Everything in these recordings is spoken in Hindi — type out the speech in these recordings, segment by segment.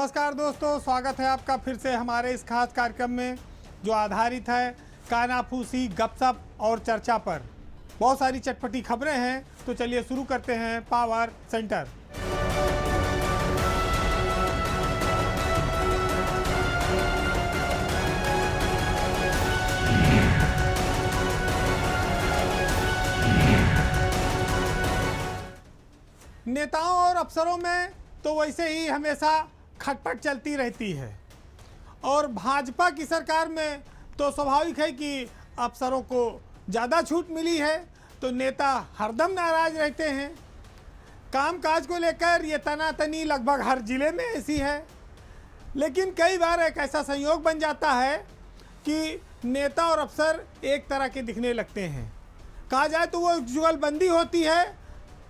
नमस्कार दोस्तों, स्वागत है आपका फिर से हमारे इस खास कार्यक्रम में जो आधारित है कानाफूसी, गपशप और चर्चा पर। बहुत सारी चटपटी खबरें हैं, तो चलिए शुरू करते हैं पावर सेंटर। नेताओं और अफसरों में तो वैसे ही हमेशा खटपट चलती रहती है और भाजपा की सरकार में तो स्वाभाविक है कि अफसरों को ज़्यादा छूट मिली है, तो नेता हरदम नाराज रहते हैं। कामकाज को लेकर ये तनातनी लगभग हर जिले में ऐसी है, लेकिन कई बार एक ऐसा संयोग बन जाता है कि नेता और अफसर एक तरह के दिखने लगते हैं। कहा जाए तो वो जुगलबंदी होती है।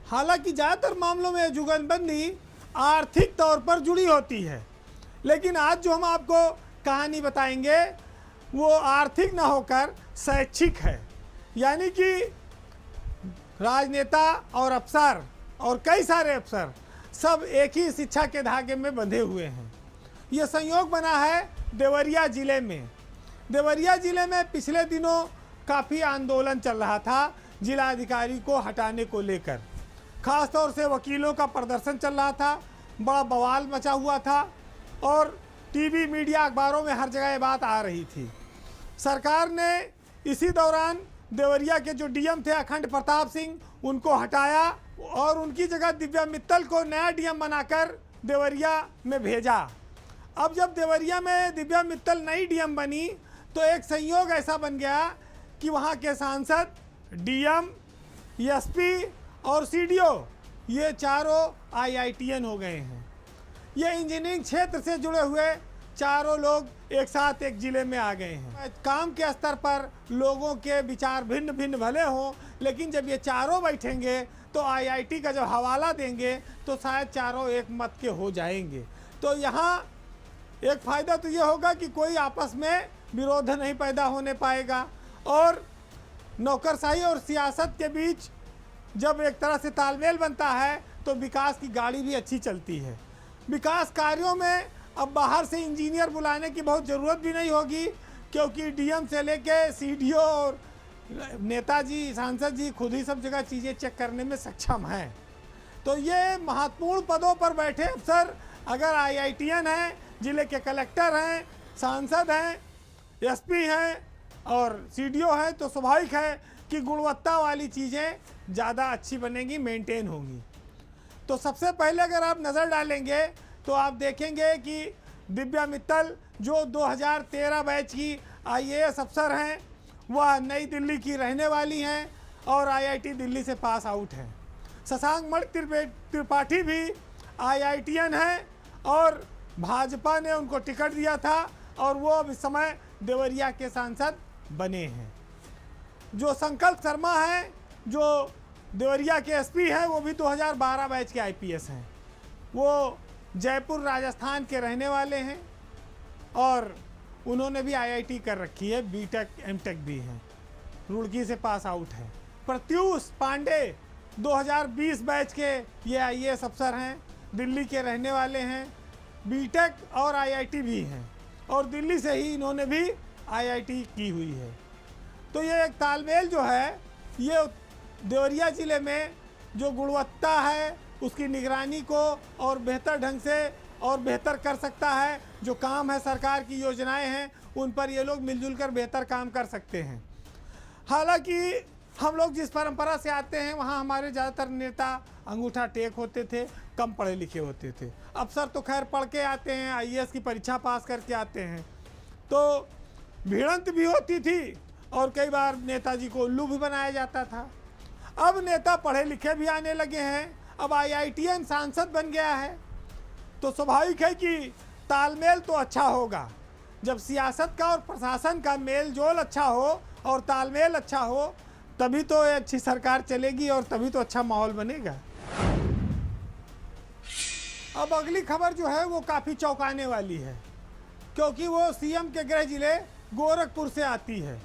हालांकि ज़्यादातर मामलों में जुगलबंदी आर्थिक तौर पर जुड़ी होती है, लेकिन आज जो हम आपको कहानी बताएंगे वो आर्थिक न होकर शैक्षिक है। यानी कि राजनेता और अफसर और कई सारे अफसर सब एक ही शिक्षा के धागे में बंधे हुए हैं। ये संयोग बना है देवरिया ज़िले में। देवरिया ज़िले में पिछले दिनों काफ़ी आंदोलन चल रहा था जिलाधिकारी को हटाने को लेकर। ख़ास तौर से वकीलों का प्रदर्शन चल रहा था, बड़ा बवाल मचा हुआ था और टीवी, मीडिया, अखबारों में हर जगह ये बात आ रही थी। सरकार ने इसी दौरान देवरिया के जो डीएम थे अखंड प्रताप सिंह, उनको हटाया और उनकी जगह दिव्या मित्तल को नया डीएम बनाकर देवरिया में भेजा। अब जब देवरिया में दिव्या मित्तल नई डीएम बनी तो एक संयोग ऐसा बन गया कि वहाँ के सांसद, डीएम, एसपी और सीडीओ ये चारों आईआईटीएन हो गए हैं। ये इंजीनियरिंग क्षेत्र से जुड़े हुए चारों लोग एक साथ एक जिले में आ गए हैं। काम के स्तर पर लोगों के विचार भिन्न भिन्न भले हों, लेकिन जब ये चारों बैठेंगे तो आईआईटी का जब हवाला देंगे तो शायद चारों एक मत के हो जाएंगे। तो यहाँ एक फ़ायदा तो ये होगा कि कोई आपस में विरोध नहीं पैदा होने पाएगा और नौकरशाही और सियासत के बीच जब एक तरह से तालमेल बनता है तो विकास की गाड़ी भी अच्छी चलती है। विकास कार्यों में अब बाहर से इंजीनियर बुलाने की बहुत ज़रूरत भी नहीं होगी, क्योंकि डीएम से लेके सीडीओ और नेताजी, सांसद जी खुद ही सब जगह चीज़ें चेक करने में सक्षम हैं। तो ये महत्वपूर्ण पदों पर बैठे अफसर अगर आईआईटीएन हैं, जिले के कलेक्टर हैं, सांसद हैं, एसपी हैं और सीडीओ हैं, तो स्वाभाविक है कि गुणवत्ता वाली चीज़ें ज़्यादा अच्छी बनेंगी, मेंटेन होंगी। तो सबसे पहले अगर आप नज़र डालेंगे तो आप देखेंगे कि दिव्या मित्तल जो 2013 बैच की आईएएस अफसर हैं, वह नई दिल्ली की रहने वाली हैं और आईआईटी दिल्ली से पास आउट हैं। शशांक मणि त्रिपाठी भी आईआईटीएन हैं और भाजपा ने उनको टिकट दिया था और वो अब इस समय देवरिया के सांसद बने हैं। जो संकल्प शर्मा हैं, जो देवरिया के एसपी हैं, वो भी 2012 बैच के आईपीएस हैं। वो जयपुर, राजस्थान के रहने वाले हैं और उन्होंने भी आईआईटी कर रखी है, बीटेक, एमटेक भी हैं, रुड़की से पास आउट हैं। प्रत्यूष पांडे 2020 बैच के ये आईएएस अफसर हैं, दिल्ली के रहने वाले हैं, बीटेक और आईआईटी भी हैं और दिल्ली से ही इन्होंने भी आईआईटी की हुई है। तो ये एक तालमेल जो है ये देवरिया ज़िले में जो गुणवत्ता है उसकी निगरानी को और बेहतर ढंग से और बेहतर कर सकता है। जो काम है, सरकार की योजनाएं हैं, उन पर ये लोग मिलजुल कर बेहतर काम कर सकते हैं। हालांकि हम लोग जिस परंपरा से आते हैं वहाँ हमारे ज़्यादातर नेता अंगूठा टेक होते थे, कम पढ़े लिखे होते थे। अफसर तो खैर पढ़ के आते हैं, आईएएस की परीक्षा पास करके आते हैं, तो भिड़ंत भी होती थी और कई बार नेताजी को उल्लू भी बनाया जाता था। अब नेता पढ़े लिखे भी आने लगे हैं, अब आईआईटीएन सांसद बन गया है, तो स्वाभाविक है कि तालमेल तो अच्छा होगा। जब सियासत का और प्रशासन का मेल जोल अच्छा हो और तालमेल अच्छा हो तभी तो अच्छी सरकार चलेगी और तभी तो अच्छा माहौल बनेगा। अब अगली खबर जो है वो काफ़ी चौंकाने वाली है, क्योंकि वो सीएम के गृह जिले गोरखपुर से आती है।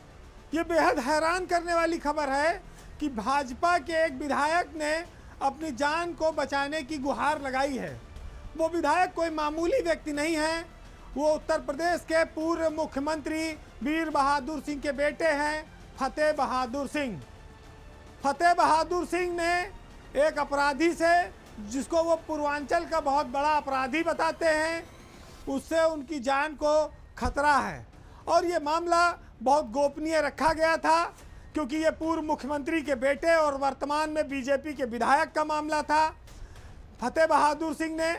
ये बेहद हैरान करने वाली खबर है कि भाजपा के एक विधायक ने अपनी जान को बचाने की गुहार लगाई है वो विधायक कोई मामूली व्यक्ति नहीं है, वो उत्तर प्रदेश के पूर्व मुख्यमंत्री वीर बहादुर सिंह के बेटे हैं, फतेह बहादुर सिंह। फतेह बहादुर सिंह ने एक अपराधी से, जिसको वो पूर्वांचल का बहुत बड़ा अपराधी बताते हैं, उससे उनकी जान को खतरा है। और ये मामला बहुत गोपनीय रखा गया था, क्योंकि ये पूर्व मुख्यमंत्री के बेटे और वर्तमान में बीजेपी के विधायक का मामला था। फतेह बहादुर सिंह ने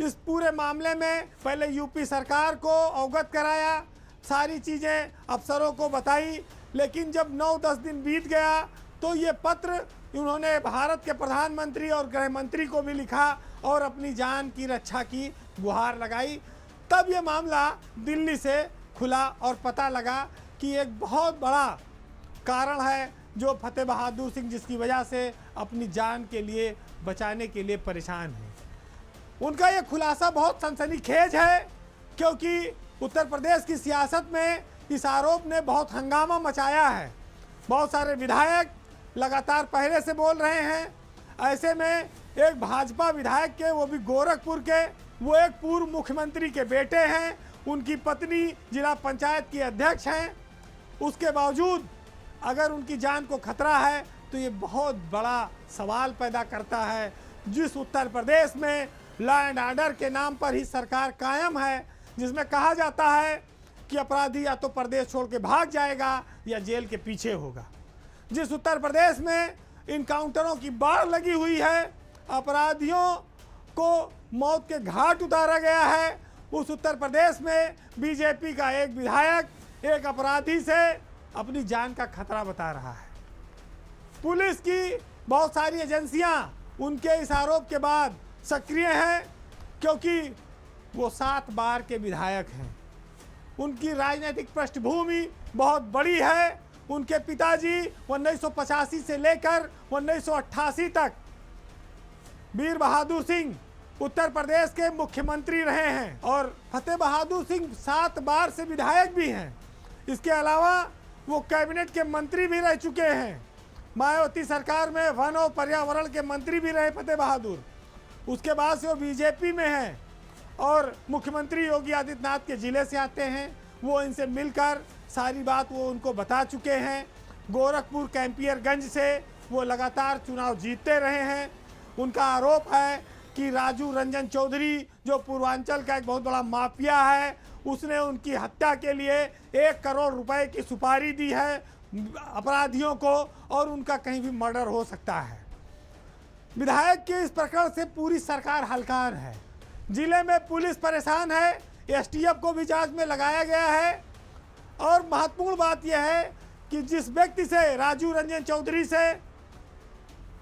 इस पूरे मामले में पहले यूपी सरकार को अवगत कराया, सारी चीज़ें अफसरों को बताई, लेकिन जब 9-10 दिन बीत गया तो ये पत्र उन्होंने भारत के प्रधानमंत्री और गृह मंत्री को भी लिखा और अपनी जान की रक्षा की गुहार लगाई। तब ये मामला दिल्ली से खुला और पता लगा कि एक बहुत बड़ा कारण है जो फतेह बहादुर सिंह, जिसकी वजह से अपनी जान के लिए बचाने के लिए परेशान है। उनका ये खुलासा बहुत सनसनीखेज है, क्योंकि उत्तर प्रदेश की सियासत में इस आरोप ने बहुत हंगामा मचाया है। बहुत सारे विधायक लगातार पहले से बोल रहे हैं। ऐसे में एक भाजपा विधायक के, वो भी गोरखपुर के, वो एक पूर्व मुख्यमंत्री के बेटे हैं, उनकी पत्नी जिला पंचायत की अध्यक्ष हैं। उसके बावजूद अगर उनकी जान को खतरा है तो ये बहुत बड़ा सवाल पैदा करता है। जिस उत्तर प्रदेश में लॉ एंड ऑर्डर के नाम पर ही सरकार कायम है, जिसमें कहा जाता है कि अपराधी या तो प्रदेश छोड़ के भाग जाएगा या जेल के पीछे होगा, जिस उत्तर प्रदेश में इनकाउंटरों की बाढ़ लगी हुई है, अपराधियों को मौत के घाट उतारा गया है, उस उत्तर प्रदेश में बीजेपी का एक विधायक एक अपराधी से अपनी जान का खतरा बता रहा है। पुलिस की बहुत सारी एजेंसियां उनके इस आरोप के बाद सक्रिय हैं, क्योंकि वो 7 बार के विधायक हैं। उनकी राजनीतिक पृष्ठभूमि बहुत बड़ी है। उनके पिताजी 1985 से लेकर 1988 तक वीर बहादुर सिंह उत्तर प्रदेश के मुख्यमंत्री रहे हैं और फतेह बहादुर सिंह 7 बार से विधायक भी हैं। इसके अलावा वो कैबिनेट के मंत्री भी रह चुके हैं। मायावती सरकार में वन और पर्यावरण के मंत्री भी रहे फतेह बहादुर। उसके बाद से वो बीजेपी में हैं और मुख्यमंत्री योगी आदित्यनाथ के ज़िले से आते हैं। वो इनसे मिलकर सारी बात वो उनको बता चुके हैं। गोरखपुर कैंपियरगंज से वो लगातार चुनाव जीतते रहे हैं। उनका आरोप है कि राजू रंजन चौधरी, जो पूर्वांचल का एक बहुत बड़ा माफिया है, उसने उनकी हत्या के लिए 1 करोड़ रुपए की सुपारी दी है अपराधियों को, और उनका कहीं भी मर्डर हो सकता है। विधायक के इस प्रकरण से पूरी सरकार हलकान है। जिले में पुलिस परेशान है, एसटीएफ को भी जांच में लगाया गया है। और महत्वपूर्ण बात यह है कि जिस व्यक्ति से, राजू रंजन चौधरी से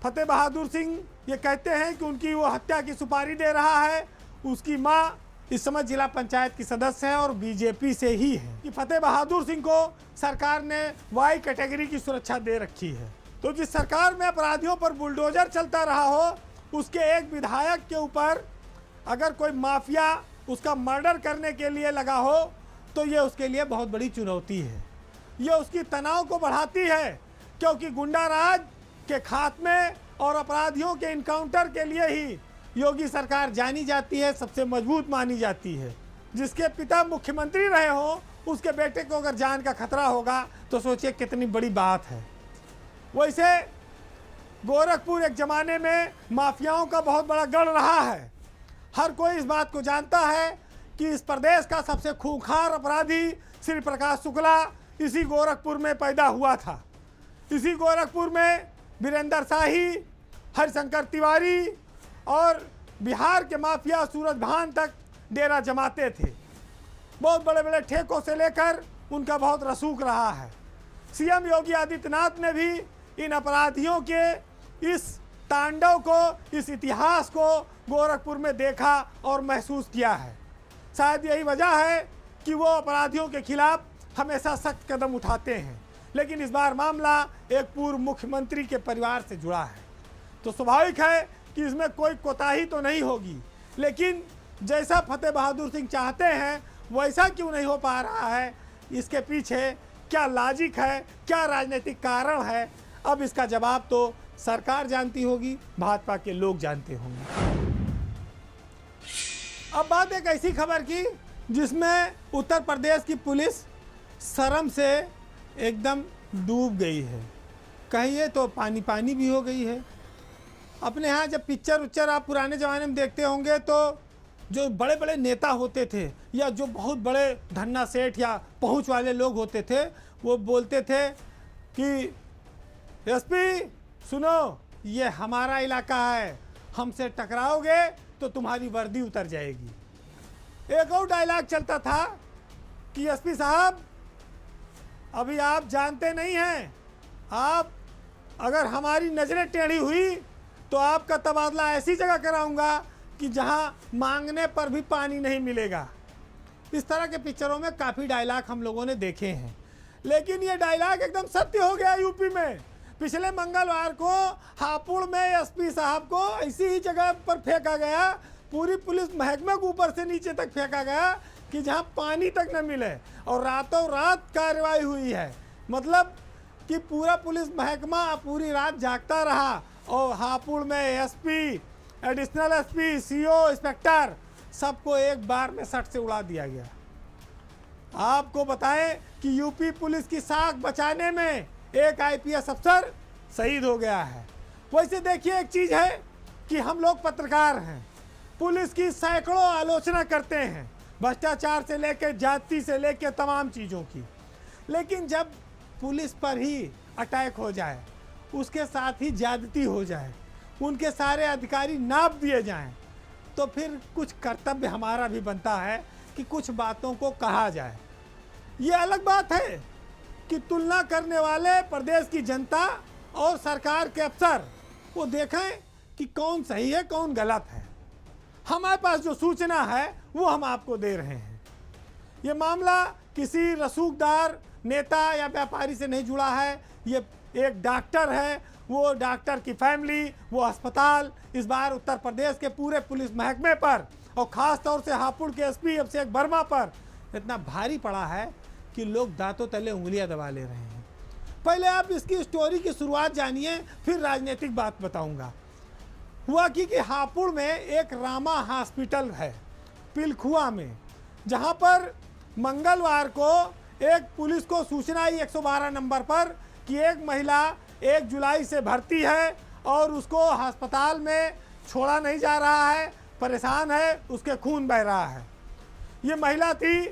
फतेह बहादुर सिंह ये कहते हैं कि उनकी वो हत्या की सुपारी दे रहा है, उसकी मां इस समय जिला पंचायत की सदस्य है और बीजेपी से ही है। कि फतेह बहादुर सिंह को सरकार ने वाई कैटेगरी की सुरक्षा दे रखी है। तो जिस सरकार में अपराधियों पर बुलडोजर चलता रहा हो, उसके एक विधायक के ऊपर अगर कोई माफिया उसका मर्डर करने के लिए लगा हो, तो ये उसके लिए बहुत बड़ी चुनौती है। ये उसकी तनाव को बढ़ाती है, क्योंकि गुंडा राज के खात्मे और अपराधियों के इनकाउंटर के लिए ही योगी सरकार जानी जाती है, सबसे मजबूत मानी जाती है। जिसके पिता मुख्यमंत्री रहे हो, उसके बेटे को अगर जान का खतरा होगा तो सोचिए कितनी बड़ी बात है। वैसे गोरखपुर एक ज़माने में माफियाओं का बहुत बड़ा गढ़ रहा है। हर कोई इस बात को जानता है कि इस प्रदेश का सबसे खूंखार अपराधी श्री प्रकाश शुक्ला इसी गोरखपुर में पैदा हुआ था। इसी गोरखपुर में वीरेंद्र शाही, हरिशंकर तिवारी और बिहार के माफिया सूरज भान तक डेरा जमाते थे। बहुत बड़े बड़े ठेकों से लेकर उनका बहुत रसूख रहा है। सीएम योगी आदित्यनाथ ने भी इन अपराधियों के इस तांडव को, इस इतिहास को गोरखपुर में देखा और महसूस किया है। शायद यही वजह है कि वो अपराधियों के खिलाफ हमेशा सख्त कदम उठाते हैं। लेकिन इस बार मामला एक पूर्व मुख्यमंत्री के परिवार से जुड़ा है, तो स्वाभाविक है कि इसमें कोई कोताही तो नहीं होगी। लेकिन जैसा फतेह बहादुर सिंह चाहते हैं वैसा क्यों नहीं हो पा रहा है, इसके पीछे क्या लॉजिक है, क्या राजनीतिक कारण है, अब इसका जवाब तो सरकार जानती होगी, भाजपा के लोग जानते होंगे। अब बात एक ऐसी खबर की जिसमें उत्तर प्रदेश की पुलिस शर्म से एकदम डूब गई है, कहिए तो पानी पानी भी हो गई है। अपने यहाँ जब पिक्चर उच्चर आप पुराने ज़माने में देखते होंगे तो जो बड़े बड़े नेता होते थे या जो बहुत बड़े धन्ना सेठ या पहुँच वाले लोग होते थे, वो बोलते थे कि एसपी सुनो, ये हमारा इलाका है, हमसे टकराओगे तो तुम्हारी वर्दी उतर जाएगी। एक और डायलॉग चलता था कि एसपी साहब, अभी आप जानते नहीं हैं, आप अगर हमारी नज़रें टेढ़ी हुई तो आपका तबादला ऐसी जगह कराऊंगा कि जहां मांगने पर भी पानी नहीं मिलेगा। इस तरह के पिक्चरों में काफ़ी डायलॉग हम लोगों ने देखे हैं, लेकिन ये डायलॉग एकदम सत्य हो गया यूपी में। पिछले मंगलवार को हापुड़ में एसपी साहब को ऐसी ही जगह पर फेंका गया, पूरी पुलिस महकमे को ऊपर से नीचे तक फेंका गया कि जहां पानी तक न मिले, और रातों रात कार्रवाई हुई है। मतलब कि पूरा पुलिस महकमा पूरी रात जागता रहा और हापुड़ में SP, additional SP, CO, inspector सबको एक बार में सट से उड़ा दिया गया। आपको बताएं कि यूपी पुलिस की साख बचाने में एक आईपीएस अफसर शहीद हो गया है। वैसे देखिए, एक चीज़ है कि हम लोग पत्रकार हैं, पुलिस की सैकड़ों आलोचना करते हैं, भ्रष्टाचार से लेकर जाति से लेकर तमाम चीज़ों की, लेकिन जब पुलिस पर ही अटैक हो जाए, उसके साथ ही ज्यादती हो जाए, उनके सारे अधिकारी नाप दिए जाएं, तो फिर कुछ कर्तव्य हमारा भी बनता है कि कुछ बातों को कहा जाए। ये अलग बात है कि तुलना करने वाले प्रदेश की जनता और सरकार के अफसर वो देखें कि कौन सही है कौन गलत है। हमारे पास जो सूचना है वो हम आपको दे रहे हैं। ये मामला किसी रसूखदार नेता या व्यापारी से नहीं जुड़ा है, ये एक डॉक्टर है, वो डॉक्टर की फैमिली, वो अस्पताल इस बार उत्तर प्रदेश के पूरे पुलिस महकमे पर और ख़ास तौर से हापुड़ के एसपी अभिषेक वर्मा पर इतना भारी पड़ा है कि लोग दांतों तले उंगलियां दबा ले रहे हैं। पहले आप इसकी स्टोरी की शुरुआत जानिए, फिर राजनीतिक बात बताऊंगा। हुआ कि हापुड़ में एक रामा हॉस्पिटल है पिलखुआ में, जहां पर मंगलवार को एक पुलिस को सूचना आई 112 नंबर पर कि एक महिला 1 जुलाई से भर्ती है और उसको अस्पताल में छोड़ा नहीं जा रहा है, परेशान है, उसके खून बह रहा है। ये महिला थी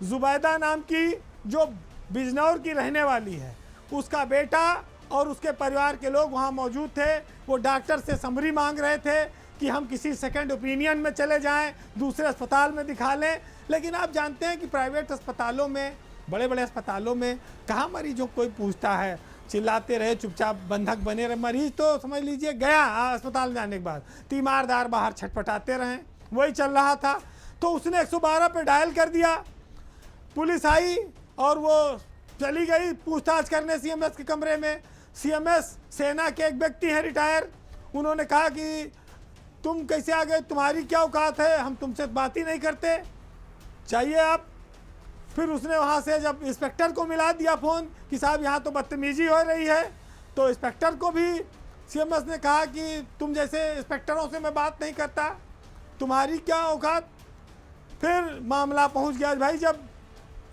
जुबैदा नाम की, जो बिजनौर की रहने वाली है। उसका बेटा और उसके परिवार के लोग वहाँ मौजूद थे। वो डॉक्टर से समरी मांग रहे थे कि हम किसी सेकंड ओपिनियन में चले जाएं, दूसरे अस्पताल में दिखा लें। लेकिन आप जानते हैं कि प्राइवेट अस्पतालों में, बड़े बड़े अस्पतालों में कहाँ मरीजों को कोई पूछता है, चिल्लाते रहे, चुपचाप बंधक बने रहे। मरीज तो समझ लीजिए गया अस्पताल जाने के बाद, तीमारदार बाहर छटपटाते रहे, वही चल रहा था। तो उसने 112 पे डायल कर दिया, पुलिस आई और वो चली गई पूछताछ करने सीएमएस के कमरे में। सीएमएस सेना के एक व्यक्ति हैं रिटायर, उन्होंने कहा कि तुम कैसे आ गए, तुम्हारी क्या औकात है, हम तुमसे बात ही नहीं करते, चाहिए आप। फिर उसने वहाँ से जब इंस्पेक्टर को मिला दिया फ़ोन कि साहब यहाँ तो बदतमीजी हो रही है, तो इंस्पेक्टर को भी सीएमएस ने कहा कि तुम जैसे इंस्पेक्टरों से मैं बात नहीं करता, तुम्हारी क्या औकात। फिर मामला पहुँच गया भाई, जब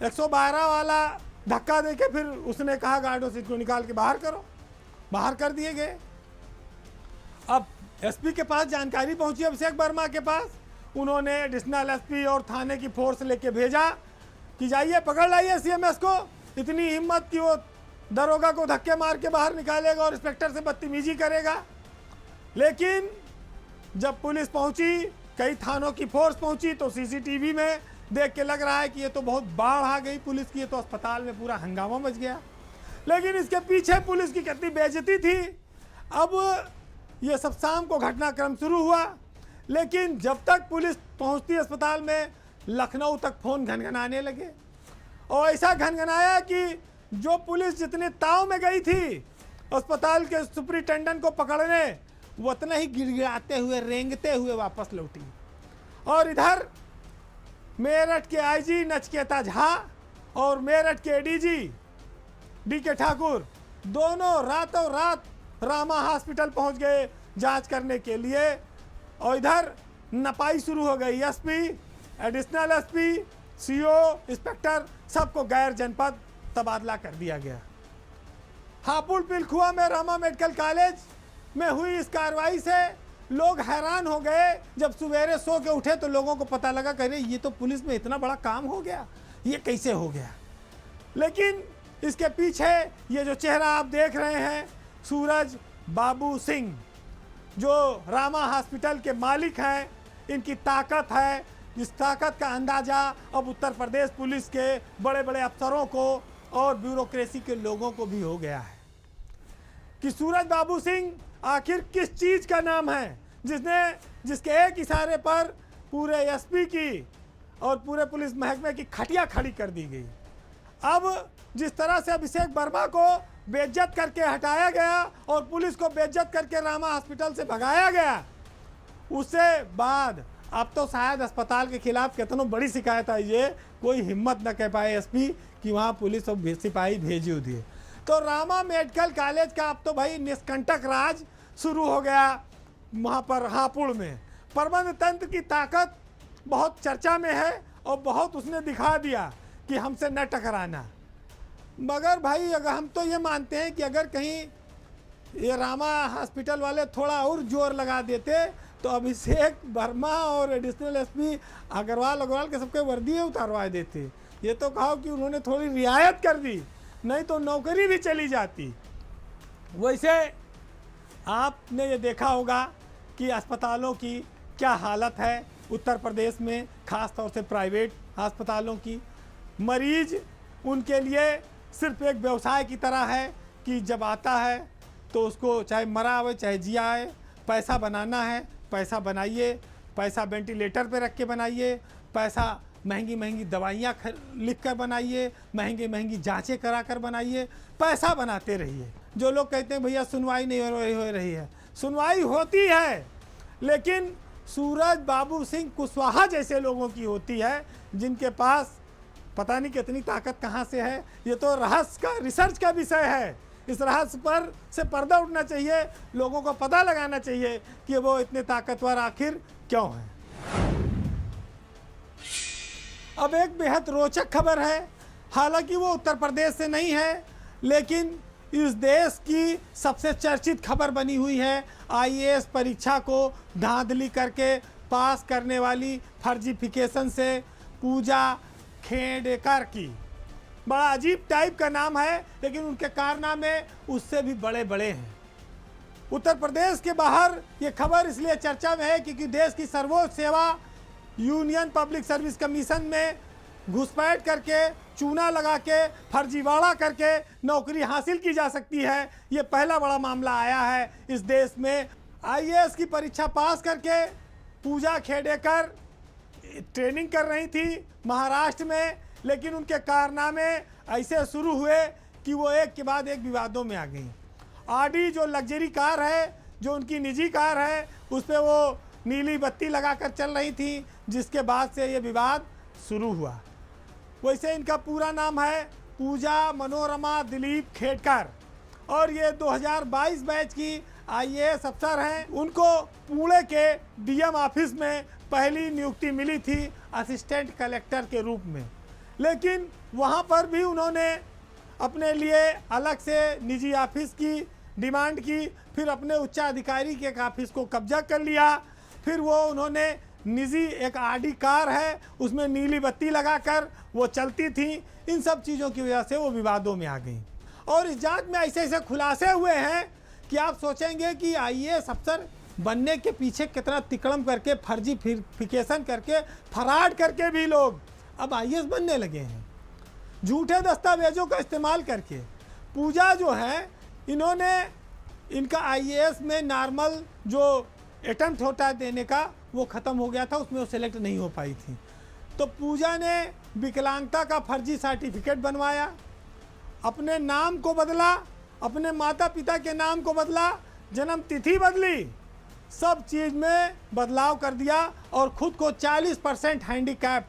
112 वाला धक्का दे के फिर उसने कहा गार्डों से इसको निकाल के बाहर करो, बाहर कर दिए गए। अब एसपी के पास जानकारी पहुंची अभिषेक वर्मा के पास, उन्होंने एडिशनल एसपी और थाने की फोर्स लेके भेजा कि जाइए पकड़ लाइए सीएमएस को। इतनी हिम्मत कि वो दरोगा को धक्के मार के बाहर निकालेगा और इंस्पेक्टर से बदतमीजी करेगा। लेकिन जब पुलिस पहुंची, कई थानों की फोर्स पहुंची, तो सीसीटीवी में देख के लग रहा है कि ये तो बहुत बाढ़ आ गई पुलिस की, ये तो अस्पताल में पूरा हंगामा मच गया। लेकिन इसके पीछे पुलिस की कितनी बेइज्जती थी। अब ये सब शाम को घटनाक्रम शुरू हुआ, लेकिन जब तक पुलिस पहुंचती अस्पताल में, लखनऊ तक फोन घनघनाने लगे। और ऐसा घनघनाया कि जो पुलिस जितने ताव में गई थी अस्पताल के सुपरिटेंडेंट को पकड़ने, वो उतना ही गिड़गिड़ाते हुए, रेंगते हुए वापस लौटी। और इधर मेरठ के आईजी नचिकेता झा और मेरठ के एडीजी डीके ठाकुर दोनों रातों रात रामा हॉस्पिटल पहुंच गए जांच करने के लिए। और इधर नपाई शुरू हो गई। SP, additional SP, CO, inspector सबको गैर जनपद तबादला कर दिया गया। हापुड़ पिलखुआ में रामा मेडिकल कॉलेज में हुई इस कार्रवाई से लोग हैरान हो गए। जब सवेरे सो के उठे तो लोगों को पता लगा कि अरे ये तो पुलिस में इतना बड़ा काम हो गया, ये कैसे हो गया। लेकिन इसके पीछे ये जो चेहरा आप देख रहे हैं, सूरज बाबू सिंह, जो रामा हॉस्पिटल के मालिक हैं, इनकी ताकत है। इस ताकत का अंदाज़ा अब उत्तर प्रदेश पुलिस के बड़े बड़े अफसरों को और ब्यूरोक्रेसी के लोगों को भी हो गया है कि सूरज बाबू सिंह आखिर किस चीज़ का नाम है जिसके एक इशारे पर पूरे एसपी की और पूरे पुलिस महकमे की खटिया खड़ी कर दी गई। अब जिस तरह से अभिषेक वर्मा को बेइज्जत करके हटाया गया और पुलिस को बेइज्जत करके रामा हॉस्पिटल से भगाया गया, उससे बाद अब तो शायद अस्पताल के खिलाफ कितनों बड़ी शिकायत आई है, कोई हिम्मत न कह पाए एसपी कि वहाँ पुलिस और सिपाही भेजी दिए। तो रामा मेडिकल कॉलेज का अब तो भाई निष्कंटक राज शुरू हो गया वहाँ पर हापुड़ में। प्रबंध तंत्र की ताकत बहुत चर्चा में है और बहुत उसने दिखा दिया कि हमसे न टकराना। मगर भाई अगर हम तो ये मानते हैं कि अगर कहीं ये रामा हॉस्पिटल वाले थोड़ा और जोर लगा देते तो अभिषेक वर्मा और एडिशनल एसपी अग्रवाल के सबके वर्दी उतारवा देते। ये तो कहा कि उन्होंने थोड़ी रियायत कर दी, नहीं तो नौकरी भी चली जाती। वैसे आपने ये देखा होगा कि अस्पतालों की क्या हालत है उत्तर प्रदेश में, ख़ास तौर से प्राइवेट अस्पतालों की। मरीज उनके लिए सिर्फ एक व्यवसाय की तरह है कि जब आता है तो उसको चाहे मरा आवे चाहे जिया आए, पैसा बनाना है, पैसा बनाइए, पैसा वेंटिलेटर पे रख के बनाइए, पैसा महंगी महंगी दवाइयाँ लिख कर बनाइए, महंगी महंगी जांचें करा कर बनाइए, पैसा बनाते रहिए। जो लोग कहते हैं भैया सुनवाई नहीं हो रही है, सुनवाई होती है, लेकिन सूरज बाबू सिंह कुशवाहा जैसे लोगों की होती है जिनके पास पता नहीं कितनी ताकत कहाँ से है। ये तो रहस्य का, रिसर्च का विषय है। इस रहस्य पर से पर्दा उठना चाहिए, लोगों को पता लगाना चाहिए कि वो इतने ताकतवर आखिर क्यों हैं। अब एक बेहद रोचक खबर है, हालांकि वो उत्तर प्रदेश से नहीं है, लेकिन इस देश की सबसे चर्चित खबर बनी हुई है। आईएएस परीक्षा को धांधली करके पास करने वाली फर्जीफिकेशन से पूजा खेड़ेकर की। बड़ा अजीब टाइप का नाम है, लेकिन उनके कारनामे उससे भी बड़े बड़े हैं। उत्तर प्रदेश के बाहर ये खबर इसलिए चर्चा में है क्योंकि देश की सर्वोच्च सेवा यूनियन पब्लिक सर्विस कमीशन में घुसपैठ करके, चूना लगा के, फर्जीवाड़ा करके नौकरी हासिल की जा सकती है। ये पहला बड़ा मामला आया है इस देश में। आईएएस की परीक्षा पास करके पूजा खेड़ेकर ट्रेनिंग कर रही थी महाराष्ट्र में, लेकिन उनके कारनामे ऐसे शुरू हुए कि वो एक के बाद एक विवादों में आ गई। ऑडी जो लग्जरी कार है, जो उनकी निजी कार है, उस पर वो नीली बत्ती लगाकर चल रही थी, जिसके बाद से ये विवाद शुरू हुआ। वैसे इनका पूरा नाम है पूजा मनोरमा दिलीप खेड़कर और ये 2022 बैच की आईएएस अफसर हैं। उनको पुणे के डीएम ऑफिस में पहली नियुक्ति मिली थी असिस्टेंट कलेक्टर के रूप में, लेकिन वहाँ पर भी उन्होंने अपने लिए अलग से निजी ऑफिस की डिमांड की, फिर अपने उच्चाधिकारी के ऑफिस को कब्जा कर लिया, फिर वो उन्होंने निजी एक आडी कार है उसमें नीली बत्ती लगाकर वो चलती थी। इन सब चीज़ों की वजह से वो विवादों में आ गई और इस जांच में ऐसे ऐसे खुलासे हुए हैं कि आप सोचेंगे कि आईएएस अफसर बनने के पीछे कितना तिकड़म करके, फर्जीफिकेशन करके, फराड करके भी लोग अब आईएएस बनने लगे हैं, झूठे दस्तावेजों का इस्तेमाल करके। पूजा जो है, इन्होंने इनका आईएएस में नॉर्मल जो अटेम्प्ट होता है देने का वो ख़त्म हो गया था, उसमें वो सिलेक्ट नहीं हो पाई थी। तो पूजा ने विकलांगता का फर्जी सर्टिफिकेट बनवाया, अपने नाम को बदला, अपने माता पिता के नाम को बदला, जन्म तिथि बदली, सब चीज़ में बदलाव कर दिया और ख़ुद को 40% हैंडीकैप,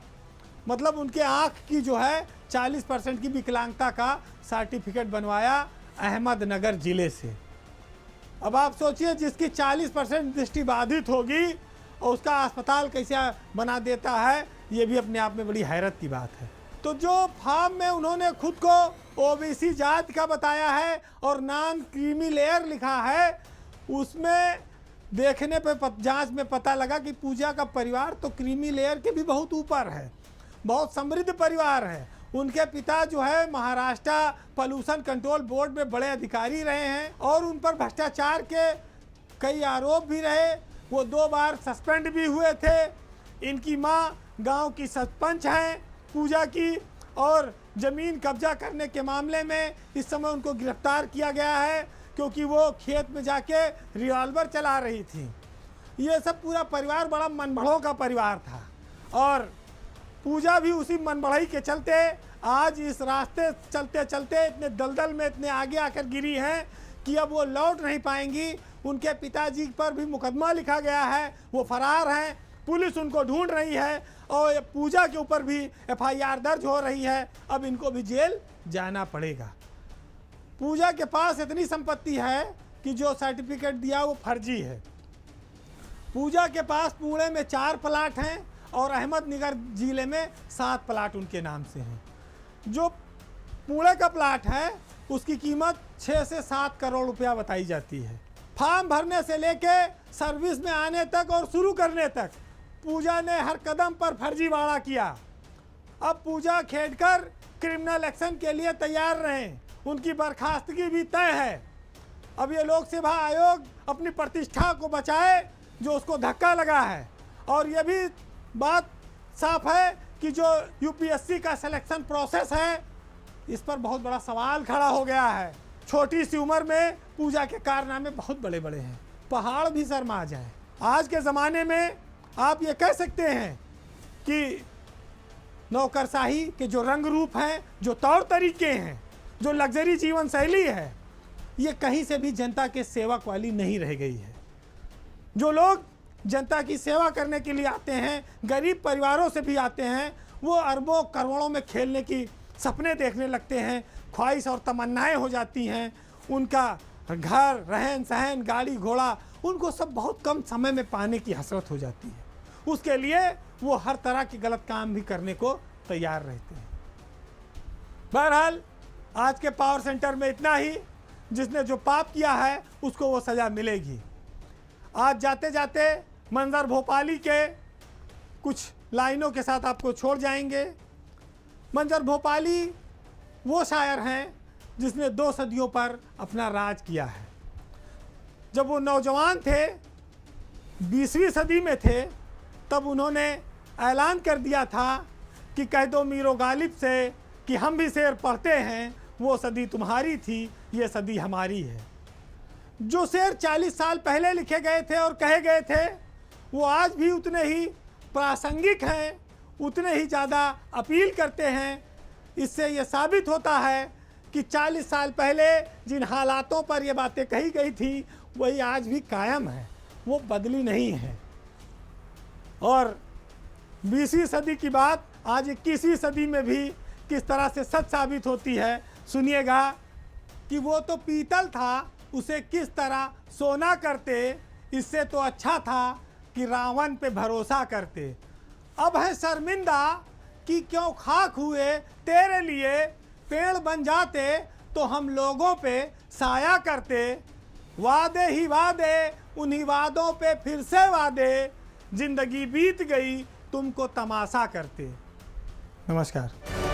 मतलब उनके आँख की जो है 40% की विकलांगता का सर्टिफिकेट बनवाया अहमदनगर ज़िले से। अब आप सोचिए जिसकी 40% दृष्टि बाधित होगी और उसका अस्पताल कैसे बना देता है, ये भी अपने आप में बड़ी हैरत की बात है। तो जो फॉर्म में उन्होंने खुद को ओबीसी जाति का बताया है और नाम क्रीमी लेयर लिखा है, उसमें देखने पे जांच में पता लगा कि पूजा का परिवार तो क्रीमी लेयर के भी बहुत ऊपर है, बहुत समृद्ध परिवार है। उनके पिता जो है महाराष्ट्र पॉल्यूशन कंट्रोल बोर्ड में बड़े अधिकारी रहे हैं और उन पर भ्रष्टाचार के कई आरोप भी रहे। वो 2 बार सस्पेंड भी हुए थे। इनकी माँ गांव की सरपंच हैं पूजा की, और ज़मीन कब्जा करने के मामले में इस समय उनको गिरफ्तार किया गया है क्योंकि वो खेत में जाके रिवॉल्वर चला रही थी। ये सब पूरा परिवार बड़ा मनबड़ों का परिवार था और पूजा भी उसी मनबड़ई के चलते आज इस रास्ते चलते चलते इतने दलदल में इतने आगे आकर गिरी हैं कि अब वो लौट नहीं पाएंगी। उनके पिताजी पर भी मुकदमा लिखा गया है, वो फरार हैं, पुलिस उनको ढूंढ रही है और पूजा के ऊपर भी एफआईआर दर्ज हो रही है। अब इनको भी जेल जाना पड़ेगा। पूजा के पास इतनी संपत्ति है कि जो सर्टिफिकेट दिया वो फर्जी है। पूजा के पास पुणे में 4 प्लाट हैं और अहमदनगर जिले में 7 प्लाट उनके नाम से हैं। जो पुणे का प्लाट है उसकी कीमत 6 से 7 करोड़ रुपया बताई जाती है। फॉर्म भरने से लेके सर्विस में आने तक और शुरू करने तक पूजा ने हर कदम पर फर्जीवाड़ा किया। अब पूजा खेड़कर क्रिमिनल एक्शन के लिए तैयार रहें, उनकी बर्खास्तगी भी तय है। अब ये लोक सेवा आयोग अपनी प्रतिष्ठा को बचाए जो उसको धक्का लगा है। और ये भी बात साफ है कि जो यूपीएससी का सिलेक्शन प्रोसेस है इस पर बहुत बड़ा सवाल खड़ा हो गया है। छोटी सी उम्र में पूजा के कारनामे बहुत बड़े बड़े हैं, पहाड़ भी शर्मा जाए। आज के ज़माने में आप ये कह सकते हैं कि नौकरशाही के जो रंग रूप हैं, जो तौर तरीके हैं, जो लग्जरी जीवन शैली है, ये कहीं से भी जनता के सेवक वाली नहीं रह गई है। जो लोग जनता की सेवा करने के लिए आते हैं, गरीब परिवारों से भी आते हैं, वो अरबों करोड़ों में खेलने की सपने देखने लगते हैं, ख्वाहिश और तमन्नाएं हो जाती हैं। उनका घर, रहन सहन, गाड़ी घोड़ा, उनको सब बहुत कम समय में पाने की हसरत हो जाती है। उसके लिए वो हर तरह के गलत काम भी करने को तैयार रहते हैं। बहरहाल आज के पावर सेंटर में इतना ही। जिसने जो पाप किया है उसको वो सज़ा मिलेगी। आज जाते जाते मंजर भोपाली के कुछ लाइनों के साथ आपको छोड़ जाएंगे। मंजर भोपाली वो शायर हैं जिसने 2 सदियों पर अपना राज किया है। जब वो नौजवान थे, 20वीं सदी में थे, तब उन्होंने ऐलान कर दिया था कि कह दो मीरो गालिब से कि हम भी शेर पढ़ते हैं, वो सदी तुम्हारी थी, ये सदी हमारी है। जो शेर 40 साल पहले लिखे गए थे और कहे गए थे, वो आज भी उतने ही प्रासंगिक हैं, उतने ही ज़्यादा अपील करते हैं। इससे ये साबित होता है कि 40 साल पहले जिन हालातों पर ये बातें कही गई थी वही आज भी कायम है, वो बदली नहीं है। और 20वीं सदी की बात आज 21वीं सदी में भी किस तरह से सच साबित होती है, सुनिएगा कि वो तो पीतल था, उसे किस तरह सोना करते, इससे तो अच्छा था कि रावण पे भरोसा करते। अब है शर्मिंदा कि क्यों खाक हुए तेरे लिए, पेड़ बन जाते तो हम लोगों पे साया करते। वादे ही वादे, उन्हीं वादों पे फिर से वादे, जिंदगी बीत गई तुमको तमाशा करते। नमस्कार।